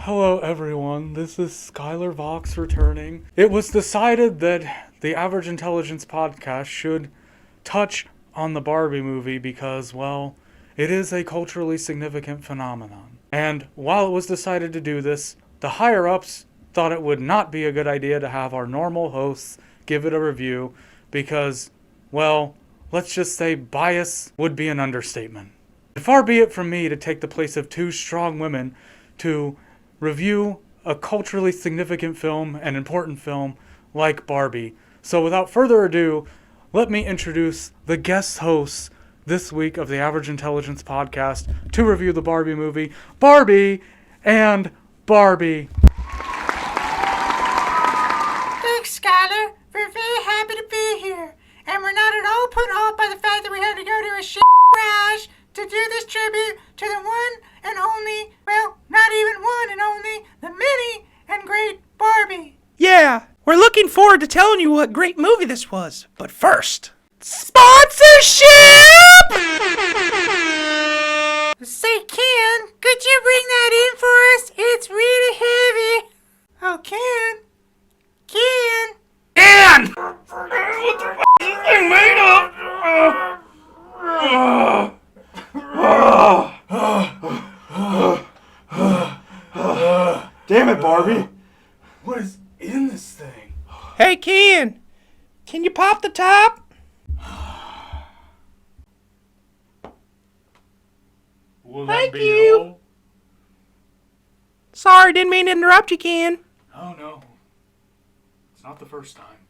Hello everyone, this is Skyler Vox returning. It was decided that the Average Intelligence podcast should touch on the Barbie movie because, well, it is a culturally significant phenomenon. And while it was decided to do this, the higher-ups thought it would not be a good idea to have our normal hosts give it a review because, well, let's just say bias would be an understatement. Far be it from me to take the place of two strong women to review a culturally significant film, an important film like Barbie. So without further ado, let me introduce the guest hosts this week of the Average Intelligence podcast to review the Barbie movie, Barbie and Barbie. Thanks, Skyler. We're very happy to be here. And we're not at all put off by the fact that we had to go to a shit garage to do this tribute to the one and only, well, not even one and only, the many and great Barbie. Yeah, we're looking forward to telling you what great movie this was. But first, sponsorship! Say, Ken, could you bring that in for us? It's really heavy. Oh, Ken. And what the f*** is this thing made of? Damn it, Barbie. What is in this thing? Hey, Ken, can you pop the top? Thank you. Sorry, didn't mean to interrupt you, Ken. Oh no. It's not the first time.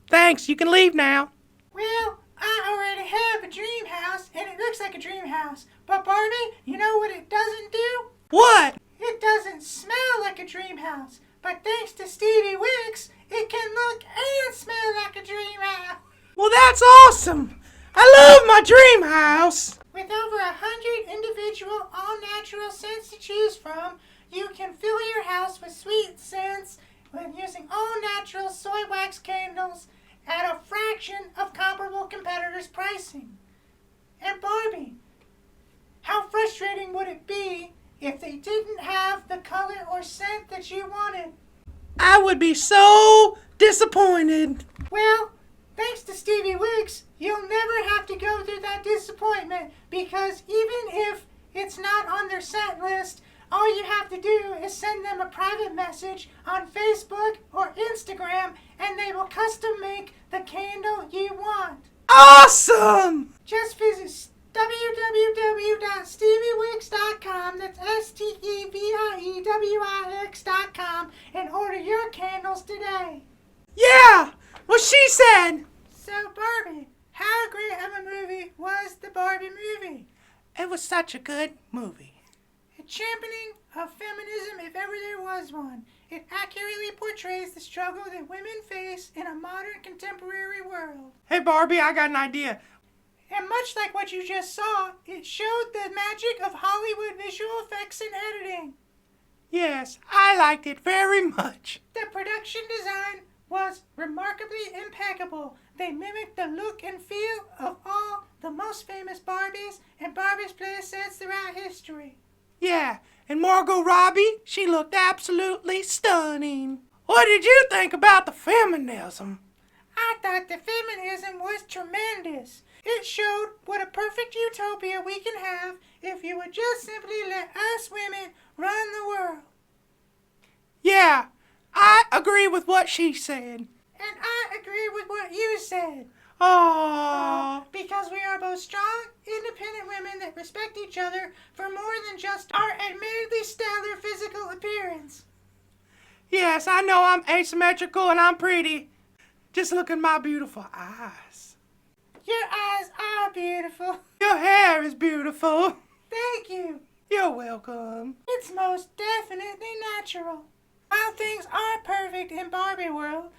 Thanks, you can leave now. Well, I already have a dream house, and it looks like a dream house. But Barbie, you know what it doesn't do? What? It doesn't smell like a dream house. But thanks to Stevie Wicks, it can look and smell like a dream house. Well, that's awesome. I love my dream house. With over 100 individual all-natural scents to choose from, you can fill your house with sweet scents when using all-natural soy wax candles at a fraction of comparable competitors' pricing. And Barbie, how frustrating would it be if they didn't have the color or scent that you wanted? I would be so disappointed. Well, thanks to Stevie Wicks, you'll never have to go through that disappointment because even if it's not on their scent list, all you have to do is send them a private message on Facebook or Instagram and they will custom make the candle you want. Awesome! Just visit www.steviewicks.com, that's STEVIEWIX.com, and order your candles today. Yeah, what she said. So Barbie, how great of a movie was the Barbie movie? It was such a good movie. A championing of feminism if ever there was one. It accurately portrays the struggle that women face in a modern contemporary world. Hey, Barbie, I got an idea. And much like what you just saw, it showed the magic of Hollywood visual effects and editing. Yes, I liked it very much. The production design was remarkably impeccable. They mimicked the look and feel of all the most famous Barbies and Barbie's playsets throughout history. Yeah, and Margot Robbie, she looked absolutely stunning. What did you think about the feminism? I thought the feminism was tremendous. It showed what a perfect utopia we can have if you would just simply let us women run the world. Yeah, I agree with what she said. And I agree with what you said. Aww. Because we are both strong, independent women that respect each other for more than just our admittedly stellar physical appearance. Yes, I know I'm asymmetrical and I'm pretty. Just look at my beautiful eyes. Your eyes are beautiful. Your hair is beautiful. Thank you. You're welcome. It's most definitely natural. While things are perfect in Barbie world,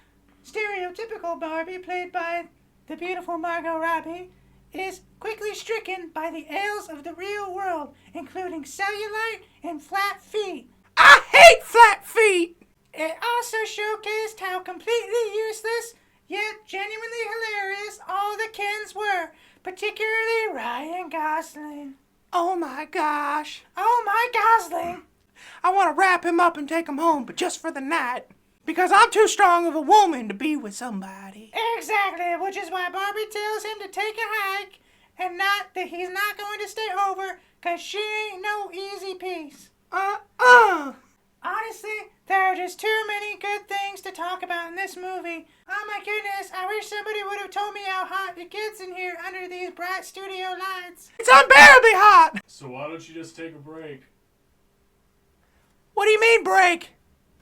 stereotypical Barbie, played by the beautiful Margot Robbie, is quickly stricken by the ails of the real world, including cellulite and flat feet. I hate flat feet! It also showcased how completely useless, yet genuinely hilarious, all the Kens were, particularly Ryan Gosling. Oh my gosh. Oh my Gosling! I want to wrap him up and take him home, but just for the night. Because I'm too strong of a woman to be with somebody. Exactly, which is why Barbie tells him to take a hike and not that he's not going to stay over because she ain't no easy piece. Honestly, there are just too many good things to talk about in this movie. Oh my goodness, I wish somebody would have told me how hot it gets in here under these bright studio lights. It's unbearably hot! So why don't you just take a break? What do you mean, break?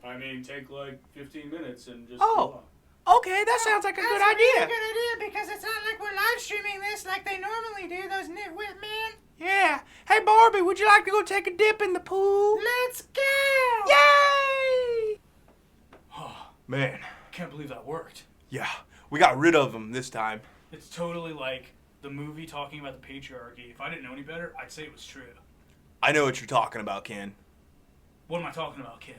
I mean, take like 15 minutes and just Oh. Okay, that sounds like a good idea. That's a really good idea because it's not like we're live streaming this like they normally do, those nitwit men. Yeah. Hey, Barbie, would you like to go take a dip in the pool? Let's go! Yay! Man, Can't believe that worked. yeah, we got rid of him this time. It's totally like the movie talking about the patriarchy. If I didn't know any better, I'd say it was true. I know what you're talking about, Ken. What am I talking about, Ken?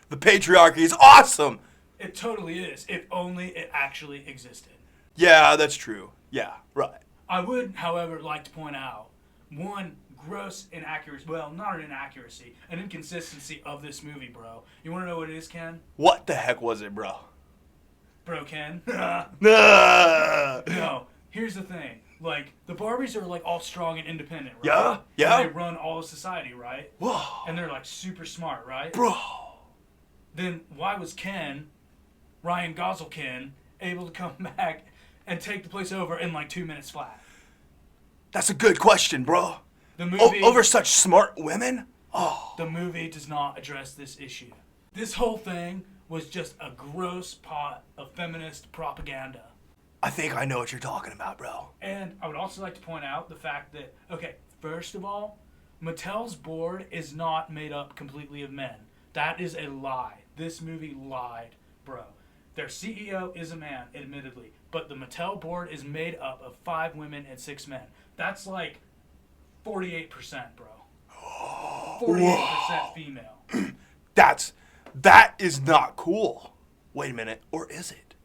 The patriarchy is awesome! It totally is, if only it actually existed. Yeah, that's true. Yeah, right. I would, however, like to point out one gross inaccuracy, well, not an inaccuracy, an inconsistency of this movie, bro. You want to know what it is, Ken? What the heck was it, bro? Bro, Ken? Ah! No, here's the thing. Like, the Barbies are, like, all strong and independent, right? Yeah, yeah. And they run all of society, right? Whoa, And they're, like, super smart, right? bro. Then why was Ryan Gosling, able to come back and take the place over in, like, 2 minutes flat? That's a good question, bro. The movie... Over such smart women? Oh. The movie does not address this issue. This whole thing was just a gross pot of feminist propaganda. I think I know what you're talking about, bro. And I would also like to point out the fact that, okay, first of all, Mattel's board is not made up completely of men. That is a lie. This movie lied, bro. Their CEO is a man, admittedly, but the Mattel board is made up of 5 women and 6 men. That's like 48%, bro. 48% female. That is not cool. Wait a minute, or is it?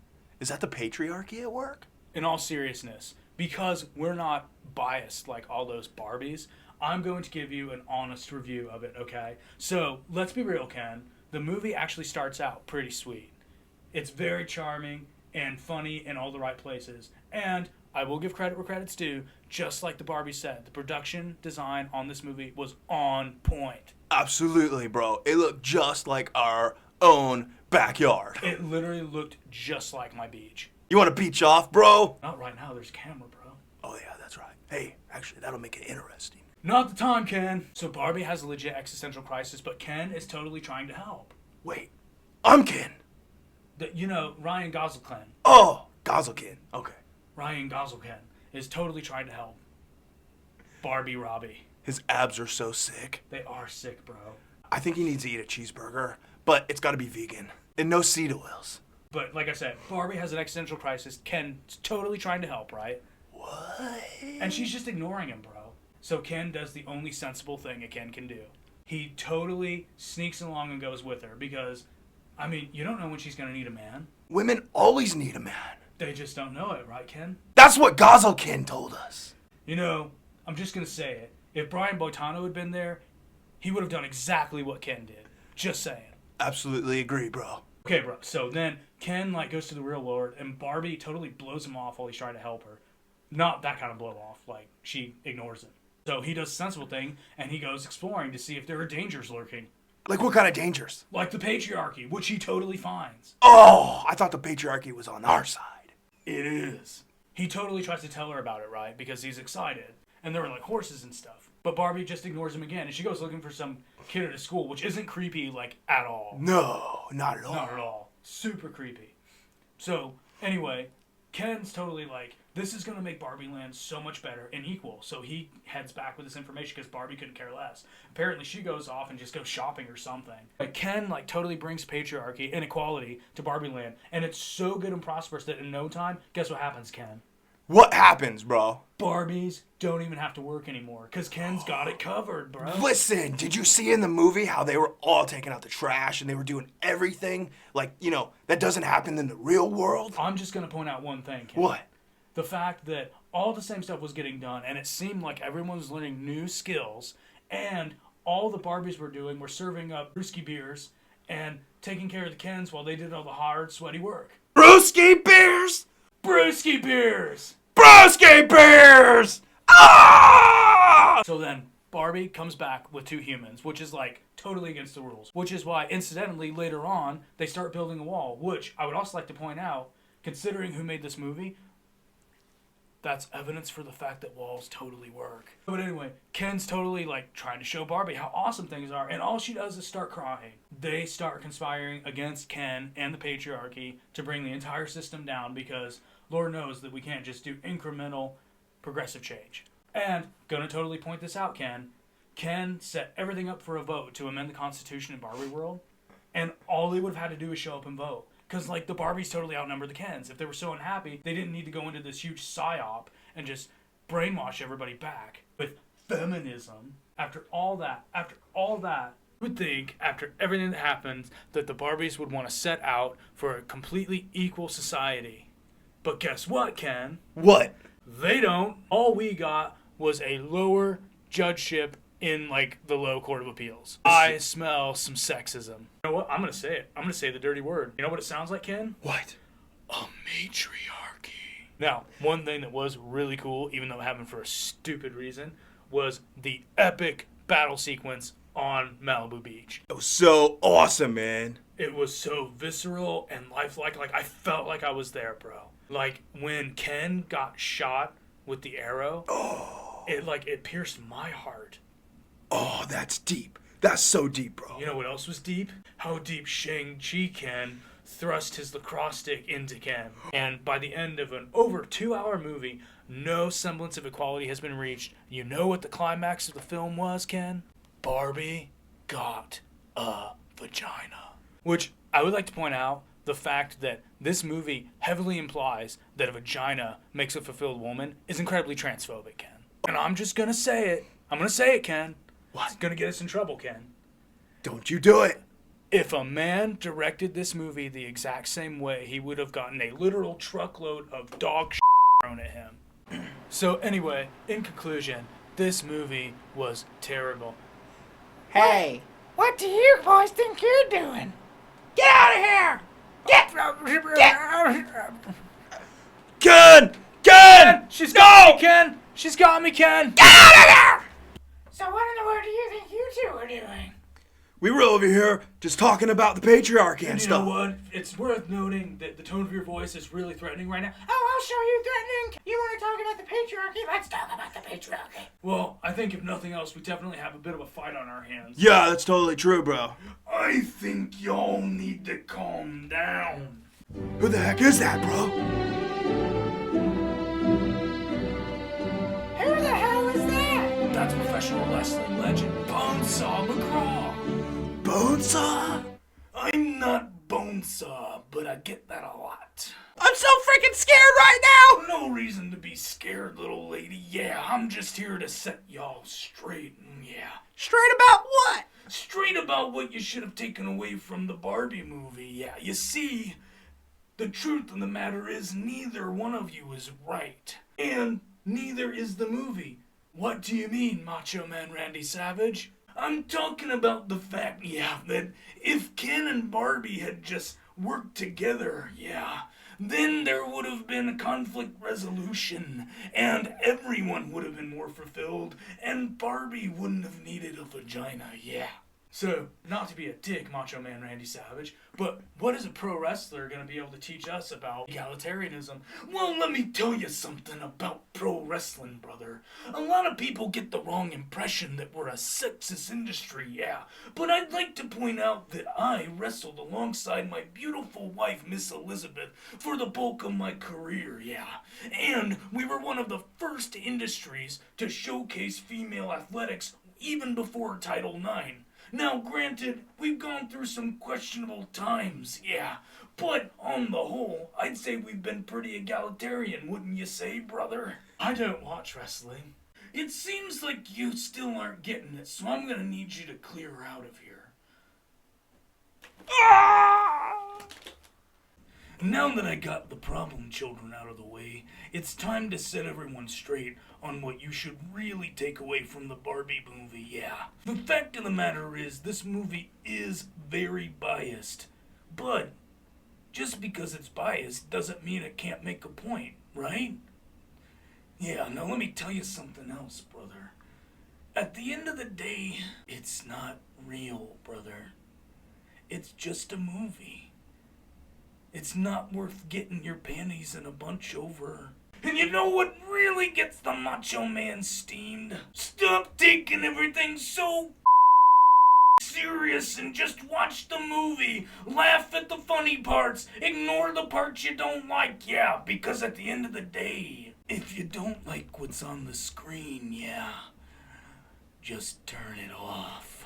Is that the patriarchy at work? In all seriousness, because we're not biased like all those Barbies, I'm going to give you an honest review of it, okay? So, let's be real, Ken. The movie actually starts out pretty sweet. It's very charming and funny in all the right places. And I will give credit where credit's due, just like the Barbie said. The production design on this movie was on point. Absolutely, bro. It looked just like our own backyard. It literally looked just like my beach. You want to beach off, bro? Not right now, there's a camera, bro. Oh, yeah, that's right. Hey, actually, that'll make it interesting. Not the time, Ken. So Barbie has a legit existential crisis, but Ken is totally trying to help. Wait, I'm Ken. Ryan Gosling. Oh, Gozelkin. Okay. Ryan Gosling is totally trying to help Barbie Robbie. His abs are so sick. They are sick, bro. I think he needs to eat a cheeseburger, but it's got to be vegan and no seed oils. But like I said, Barbie has an existential crisis. Ken's totally trying to help, right? What? And she's just ignoring him, bro. So Ken does the only sensible thing a Ken can do. He totally sneaks along and goes with her because, I mean, you don't know when she's going to need a man. Women always need a man. They just don't know it, right, Ken? That's what Gozelkin told us. You know, I'm just going to say it. If Brian Boitano had been there, he would have done exactly what Ken did. Just saying. Absolutely agree, bro. Okay, bro. So then Ken goes to the real world, and Barbie totally blows him off while he's trying to help her. Not that kind of blow off. Like, she ignores him. So he does a sensible thing, and he goes exploring to see if there are dangers lurking. Like what kind of dangers? Like the patriarchy, which he totally finds. Oh, I thought the patriarchy was on our side. It is. He totally tries to tell her about it, right? Because he's excited. And there were like horses and stuff. But Barbie just ignores him again, and she goes looking for some kid at a school, which isn't creepy, like, at all. No, not at all. Not at all. Super creepy. So, anyway, Ken's totally like, this is going to make Barbie Land so much better and equal. So he heads back with this information because Barbie couldn't care less. Apparently she goes off and just goes shopping or something. But Ken totally brings patriarchy and equality to Barbie Land. And it's so good and prosperous that in no time, guess what happens, Ken? What happens, bro? Barbies don't even have to work anymore because Ken's got it covered, bro. Listen, did you see in the movie how they were all taking out the trash and they were doing everything that doesn't happen in the real world? I'm just going to point out one thing, Ken. What? The fact that all the same stuff was getting done and it seemed like everyone was learning new skills and all the Barbies were doing were serving up brewski beers and taking care of the Kens while they did all the hard, sweaty work. Brewski beers! Brewski beers! Brewski beers! Ah! So then Barbie comes back with 2 humans, which is like totally against the rules. Which is why, incidentally, later on, they start building a wall, which I would also like to point out, considering who made this movie, that's evidence for the fact that walls totally work. But anyway, Ken's totally like trying to show Barbie how awesome things are, and all she does is start crying. They start conspiring against Ken and the patriarchy to bring the entire system down because Lord knows that we can't just do incremental progressive change. And, gonna totally point this out, Ken set everything up for a vote to amend the Constitution in Barbie world, and all they would have had to do is show up and vote. Because, like, the Barbies totally outnumber the Kens. If they were so unhappy, they didn't need to go into this huge psyop and just brainwash everybody back with feminism. After all that, you would think, after everything that happens, that the Barbies would want to set out for a completely equal society. But guess what, Ken? What? They don't. All we got was a lower judgeship in, like, the low court of appeals. I smell some sexism. You know what? I'm going to say it. I'm going to say the dirty word. You know what it sounds like, Ken? What? A matriarchy. Now, one thing that was really cool, even though it happened for a stupid reason, was the epic battle sequence on Malibu Beach. It was so awesome, man. It was so visceral and lifelike. Like, I felt like I was there, bro. Like, when Ken got shot with the arrow, it pierced my heart. Oh, that's deep. That's so deep, bro. You know what else was deep? How deep Shang-Chi Ken thrust his lacrosse stick into Ken. And by the end of an over 2-hour movie, no semblance of equality has been reached. You know what the climax of the film was, Ken? Barbie got a vagina. Which, I would like to point out, the fact that this movie heavily implies that a vagina makes a fulfilled woman is incredibly transphobic, Ken. And I'm just gonna say it. I'm gonna say it, Ken. What? It's gonna get us in trouble, Ken. Don't you do it. If a man directed this movie the exact same way, he would have gotten a literal truckload of dog shit thrown at him. So anyway, in conclusion, this movie was terrible. Hey, what do you boys think you're doing? Get out of here! Get! Ken! She's got me, Ken! She's got me, Ken! Get out of there! So what in the world do you think you two are doing? We were over here just talking about the patriarchy and And you stuff. know what? It's worth noting that the tone of your voice is really threatening right now. Oh, I'll show you threatening. You want to talk about the patriarchy? Let's talk about the patriarchy. Well, I think if nothing else, we definitely have a bit of a fight on our hands. Yeah, that's totally true, bro. I think y'all need to calm down. Who the heck is that, bro? Who the hell is that? That's professional wrestling legend Bonesaw McGraw. Bonesaw? I'm not Bonesaw, but I get that a lot. I'm so freaking scared right now! No reason to be scared, little lady. Yeah, I'm just here to set y'all straight. Yeah. Straight about what? Straight about what you should have taken away from the Barbie movie. Yeah, you see, the truth of the matter is neither one of you is right. And neither is the movie. What do you mean, Macho Man Randy Savage? I'm talking about the fact, that if Ken and Barbie had just worked together, then there would have been a conflict resolution, and everyone would have been more fulfilled, and Barbie wouldn't have needed a vagina, So, not to be a dick, Macho Man Randy Savage, but what is a pro wrestler going to be able to teach us about egalitarianism? Well, let me tell you something about pro wrestling, brother. A lot of people get the wrong impression that we're a sexist industry, but I'd like to point out that I wrestled alongside my beautiful wife, Miss Elizabeth, for the bulk of my career, and we were one of the first industries to showcase female athletics even before Title IX. Now, granted, we've gone through some questionable times, but on the whole, I'd say we've been pretty egalitarian, wouldn't you say, brother? I don't watch wrestling. It seems like you still aren't getting it, so I'm gonna need you to clear out of here. Now that I got the problem children out of the way, it's time to set everyone straight on what you should really take away from the Barbie movie, yeah. The fact of the matter is, this movie is very biased. But just because it's biased doesn't mean it can't make a point, right? Yeah, now let me tell you something else, brother. At the end of the day, it's not real, brother. It's just a movie. It's not worth getting your panties in a bunch over. And you know what really gets the Macho Man steamed? Stop taking everything so serious and just watch the movie. Laugh at the funny parts. Ignore the parts you don't like, yeah. Because at the end of the day, if you don't like what's on the screen, yeah, just turn it off.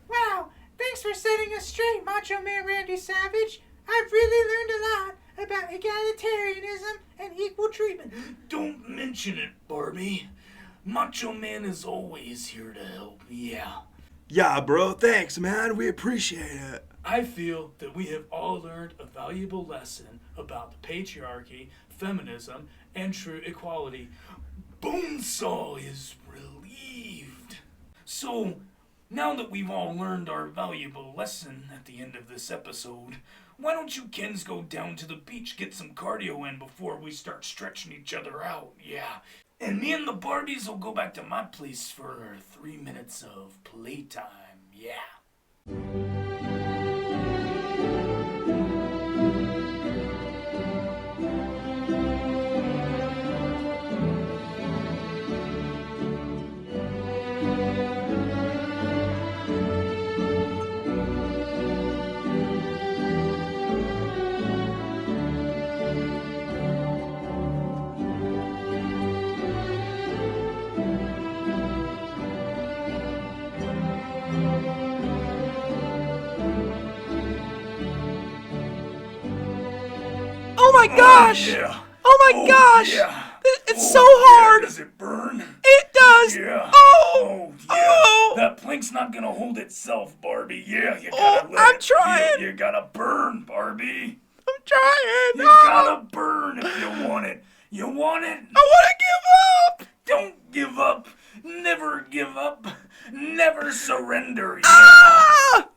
Wow, thanks for setting us straight, Macho Man Randy Savage. I've really learned a lot about egalitarianism and equal treatment. Don't mention it, Barbie. Macho Man is always here to help, yeah. Yeah, bro, thanks, man. We appreciate it. I feel that we have all learned a valuable lesson about the patriarchy, feminism, and true equality. Bonesaw is relieved. So, now that we've all learned our valuable lesson at the end of this episode, why don't you Kens go down to the beach, get some cardio in before we start stretching each other out, yeah. And me and the Barbies will go back to my place for 3 minutes of playtime, yeah. Oh my gosh! Yeah. Oh my gosh! Yeah. It's so hard! Yeah. Does it burn? It does! Yeah. Oh! Yeah. Oh! That plank's not gonna hold itself, Barbie. Yeah, you Oh, gotta let I'm it. trying. You gotta burn, Barbie. I'm trying! You Oh, gotta burn if you want it. You want it? I wanna give up! Don't give up. Never give up. Never surrender. Yeah. Ah!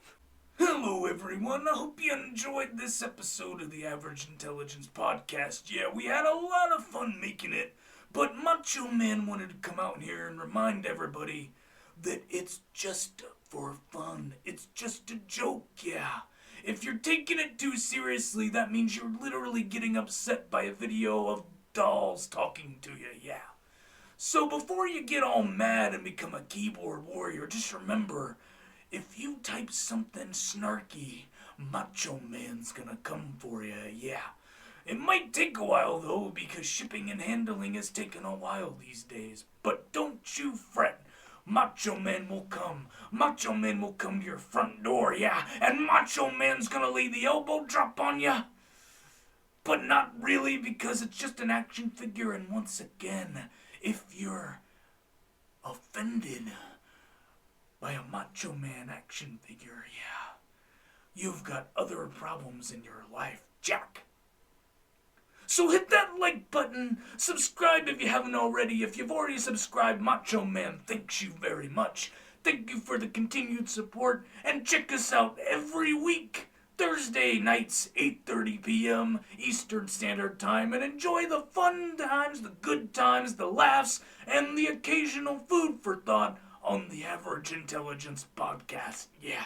Hello, everyone. I hope you enjoyed this episode of the Average Intelligence Podcast. Yeah, we had a lot of fun making it, but Macho Man wanted to come out here and remind everybody that it's just for fun. It's just a joke, yeah. If you're taking it too seriously, that means you're literally getting upset by a video of dolls talking to you, yeah. So before you get all mad and become a keyboard warrior, just remember, if you type something snarky, Macho Man's gonna come for you, yeah. It might take a while, though, because shipping and handling is taking a while these days. But don't you fret. Macho Man will come. Macho Man will come to your front door, yeah. And Macho Man's gonna lay the elbow drop on ya. But not really, because it's just an action figure. And once again, if you're offended by a Macho Man action figure, yeah, you've got other problems in your life, Jack. So hit that like button, subscribe if you haven't already. If you've already subscribed, Macho Man thanks you very much. Thank you for the continued support, and check us out every week, Thursday nights, 8:30 p.m. Eastern Standard Time, and enjoy the fun times, the good times, the laughs, and the occasional food for thought on the Average Intelligence Podcast. Yeah.